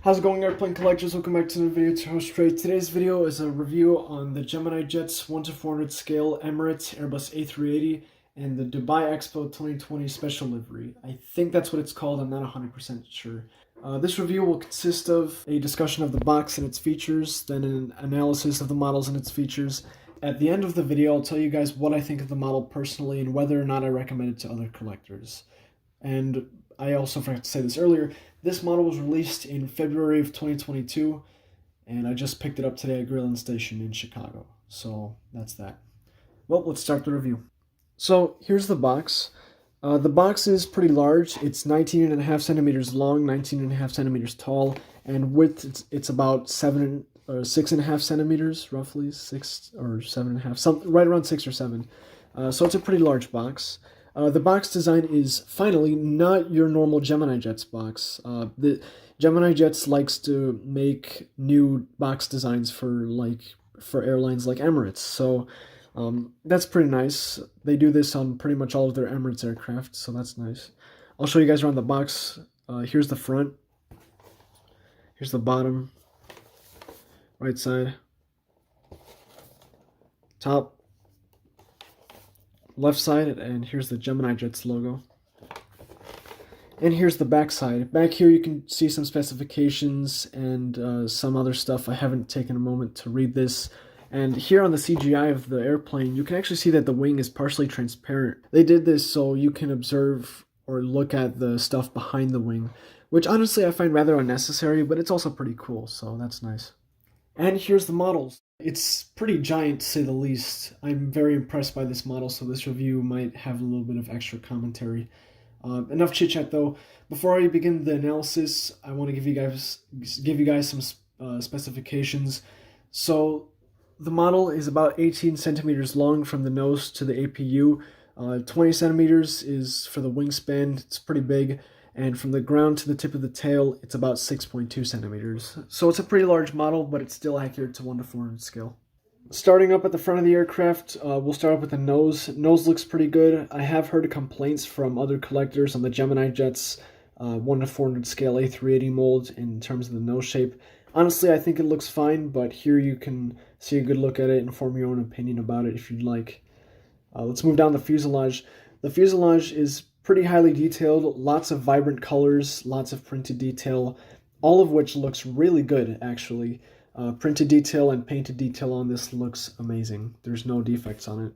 How's it going, airplane collectors? Welcome back to another video. It's your host Trey. Today's video is a review on the Gemini jets 1-400 scale Emirates Airbus A380 and the Dubai Expo 2020 special livery. I think that's what it's called. I'm not 100% sure. This review will consist of a discussion of the box and its features, then an analysis of the models and its features. At the end of the video, I'll tell you guys what I think of the model personally and whether or not I recommend it to other collectors. And I also forgot to say this earlier, this model was released in February of 2022, and I just picked it up today at Grillin Station in Chicago. So that's that. Well, let's start the review. So here's the box. The box is pretty large. It's 19.5 centimeters long, 19.5 centimeters tall, and width it's about 6.5 centimeters, roughly 6 or 7.5, right around 6 or 7. So it's a pretty large box. The box design is finally not your normal Gemini Jets box. The Gemini Jets likes to make new box designs for airlines like Emirates. So that's pretty nice. They do this on pretty much all of their Emirates aircraft, so that's nice. I'll show you guys around the box. Here's the front. Here's the bottom. Right side. Top. Left side, and here's the Gemini Jets logo. And here's the back side. Back here you can see some specifications and some other stuff. I haven't taken a moment to read this. And here on the CGI of the airplane, you can actually see that the wing is partially transparent. They did this so you can observe or look at the stuff behind the wing, which honestly I find rather unnecessary, but it's also pretty cool, so that's nice. And here's the models. It's pretty giant, to say the least. I'm very impressed by this model, so this review might have a little bit of extra commentary. Enough chit-chat, though. Before I begin the analysis, I want to give you guys some specifications. So, the model is about 18 centimeters long from the nose to the APU. 20 centimeters is for the wingspan. It's pretty big. And from the ground to the tip of the tail, it's about 6.2 centimeters. So it's a pretty large model, but it's still accurate to 1-400 scale. Starting up at the front of the aircraft, we'll start up with the nose. Nose looks pretty good. I have heard complaints from other collectors on the Gemini Jets 1-400 scale A380 mold in terms of the nose shape. Honestly, I think it looks fine, but here you can see a good look at it and form your own opinion about it if you'd like. Let's move down the fuselage. The fuselage is pretty highly detailed, lots of vibrant colors, lots of printed detail, all of which looks really good, actually. Printed detail and painted detail on this looks amazing. There's no defects on it.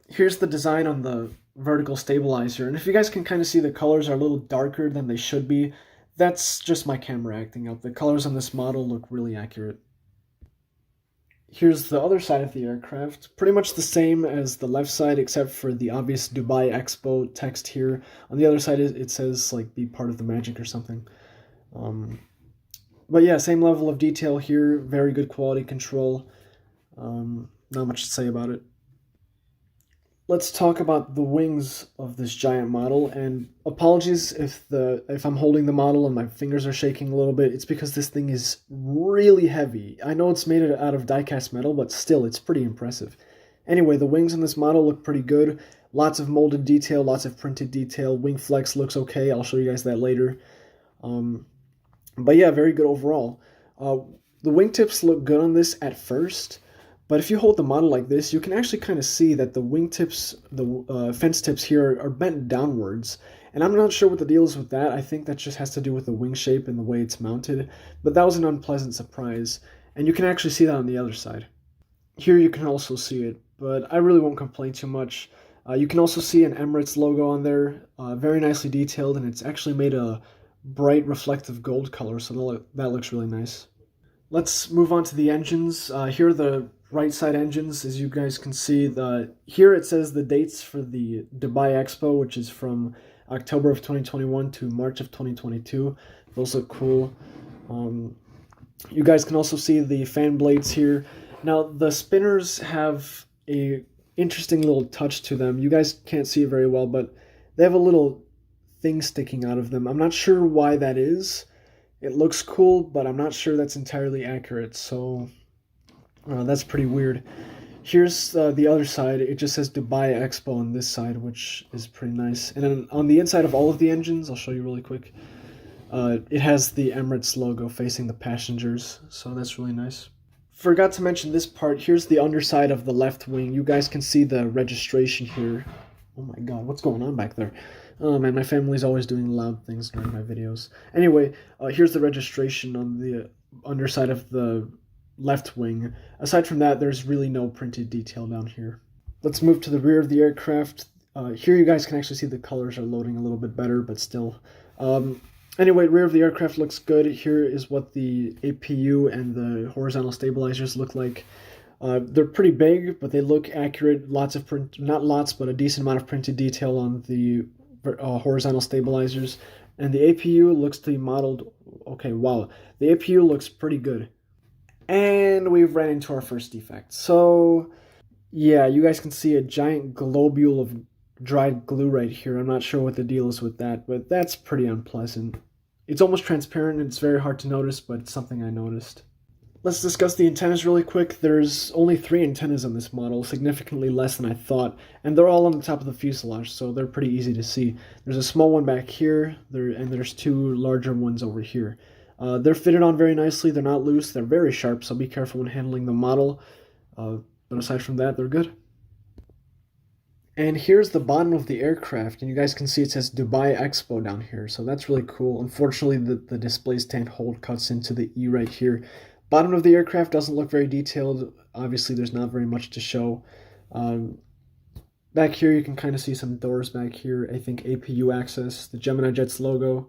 Here's the design on the vertical stabilizer, and if you guys can kind of see, the colors are a little darker than they should be. That's just my camera acting up. The colors on this model look really accurate. Here's the other side of the aircraft, pretty much the same as the left side except for the obvious Dubai Expo text here. On the other side it says like be part of the magic or something. But yeah, same level of detail here, very good quality control. Not much to say about it. Let's talk about the wings of this giant model, and apologies if I'm holding the model and my fingers are shaking a little bit. It's because this thing is really heavy. I know it's made out of die-cast metal, but still, it's pretty impressive. Anyway, the wings in this model look pretty good. Lots of molded detail, lots of printed detail. Wing flex looks okay. I'll show you guys that later. But yeah, very good overall. The wingtips look good on this at first. But if you hold the model like this, you can actually kind of see that the wingtips, the fence tips here are bent downwards. And I'm not sure what the deal is with that. I think that just has to do with the wing shape and the way it's mounted. But that was an unpleasant surprise. And you can actually see that on the other side. Here you can also see it, but I really won't complain too much. You can also see an Emirates logo on there, very nicely detailed, and it's actually made a bright reflective gold color, so that looks really nice. Let's move on to the engines. Here are the right side engines. As you guys can see, here it says the dates for the Dubai Expo, which is from October of 2021 to March of 2022. Those look cool. You guys can also see the fan blades here. Now the spinners have a interesting little touch to them. You guys can't see it very well, but they have a little thing sticking out of them. I'm not sure why that is. It looks cool, but I'm not sure that's entirely accurate, so that's pretty weird. Here's the other side. It just says Dubai Expo on this side, which is pretty nice. And then on the inside of all of the engines, I'll show you really quick. It has the Emirates logo facing the passengers, so that's really nice. Forgot to mention this part. Here's the underside of the left wing. You guys can see the registration here. Oh my god, what's going on back there? Oh man, my family's always doing loud things during my videos. Anyway, here's the registration on the underside of the left wing. Aside from that, there's really no printed detail down here. Let's move to the rear of the aircraft. Here you guys can actually see the colors are loading a little bit better, but still. Anyway, rear of the aircraft looks good. Here is what the APU and the horizontal stabilizers look like. They're pretty big, but they look accurate. Lots of print, not lots, but a decent amount of printed detail on the horizontal stabilizers. And the APU looks to be modeled, okay, wow. The APU looks pretty good. And we've ran into our first defect. So, yeah, you guys can see a giant globule of dried glue right here. I'm not sure what the deal is with that, but that's pretty unpleasant. It's almost transparent and it's very hard to notice, but it's something I noticed. Let's discuss the antennas really quick. There's only 3 antennas on this model, significantly less than I thought, and they're all on the top of the fuselage, so they're pretty easy to see. There's a small one back here, and there's 2 larger ones over here. They're fitted on very nicely, they're not loose, they're very sharp, so be careful when handling the model. But aside from that, they're good. And here's the bottom of the aircraft, and you guys can see it says Dubai Expo down here, so that's really cool. Unfortunately, the display stand hold cuts into the E right here. Bottom of the aircraft doesn't look very detailed. Obviously, there's not very much to show. Back here, you can kind of see some doors back here. I think APU access, the Gemini Jets logo.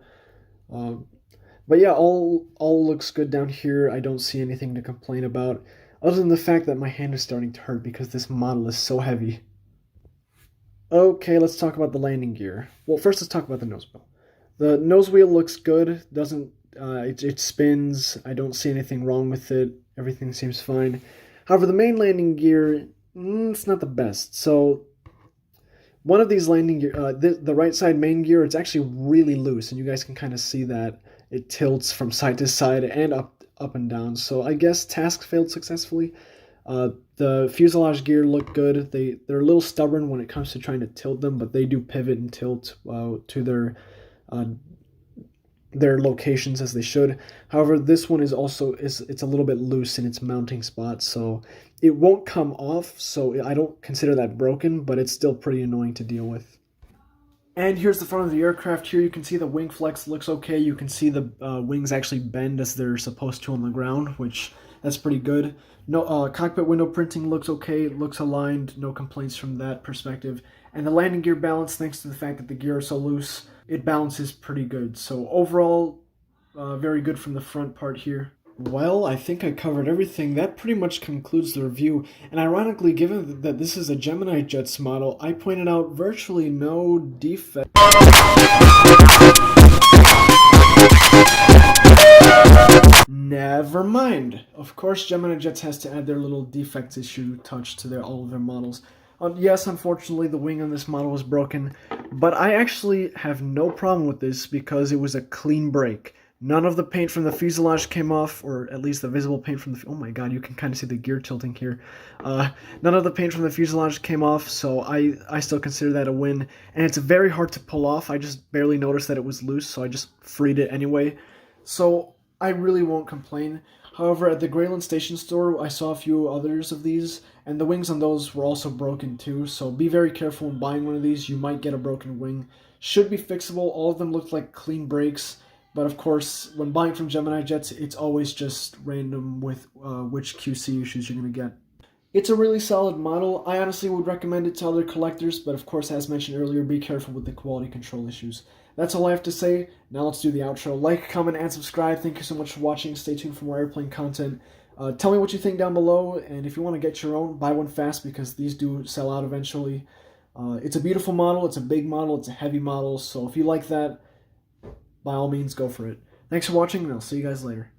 But yeah, all looks good down here. I don't see anything to complain about, other than the fact that my hand is starting to hurt because this model is so heavy. Okay, let's talk about the landing gear. Well, first let's talk about the nose wheel. The nose wheel looks good. It spins. I don't see anything wrong with it. Everything seems fine. However, the main landing gear, it's not the best. So, one of these landing gear, the right side main gear, it's actually really loose, and you guys can kind of see that it tilts from side to side and up and down. So I guess task failed successfully. The fuselage gear look good. They're a little stubborn when it comes to trying to tilt them, but they do pivot and tilt to their locations as they should. However, this one is it's a little bit loose in its mounting spot, so it won't come off, so I don't consider that broken, but it's still pretty annoying to deal with. And here's the front of the aircraft. Here you can see the wing flex looks okay. You can see the wings actually bend as they're supposed to on the ground, which that's pretty good. No cockpit window printing looks okay. It looks aligned. No complaints from that perspective. And the landing gear balance, thanks to the fact that the gear is so loose, it balances pretty good. So overall, very good from the front part here. Well, I think I covered everything. That pretty much concludes the review. And ironically, given that this is a Gemini Jets model, I pointed out virtually no defects. Never mind. Of course, Gemini Jets has to add their little defects issue touch to all of their models. Yes, unfortunately, the wing on this model was broken, but I actually have no problem with this because it was a clean break. None of the paint from the fuselage came off, or at least the visible paint from the... Oh my god, you can kind of see the gear tilting here. None of the paint from the fuselage came off, so I still consider that a win. And it's very hard to pull off. I just barely noticed that it was loose, so I just freed it anyway. So I really won't complain. However, at the Greyland Station Store, I saw a few others of these, and the wings on those were also broken too, so be very careful when buying one of these. You might get a broken wing. Should be fixable. All of them look like clean breaks. But of course, when buying from Gemini Jets, it's always just random with which QC issues you're going to get. It's a really solid model. I honestly would recommend it to other collectors, but of course, as mentioned earlier, be careful with the quality control issues. That's all I have to say. Now let's do the outro. Like, comment, and subscribe. Thank you so much for watching. Stay tuned for more airplane content. Tell me what you think down below, and if you want to get your own, buy one fast because these do sell out eventually. It's a beautiful model. It's a big model. It's a heavy model. So if you like that, by all means, go for it. Thanks for watching, and I'll see you guys later.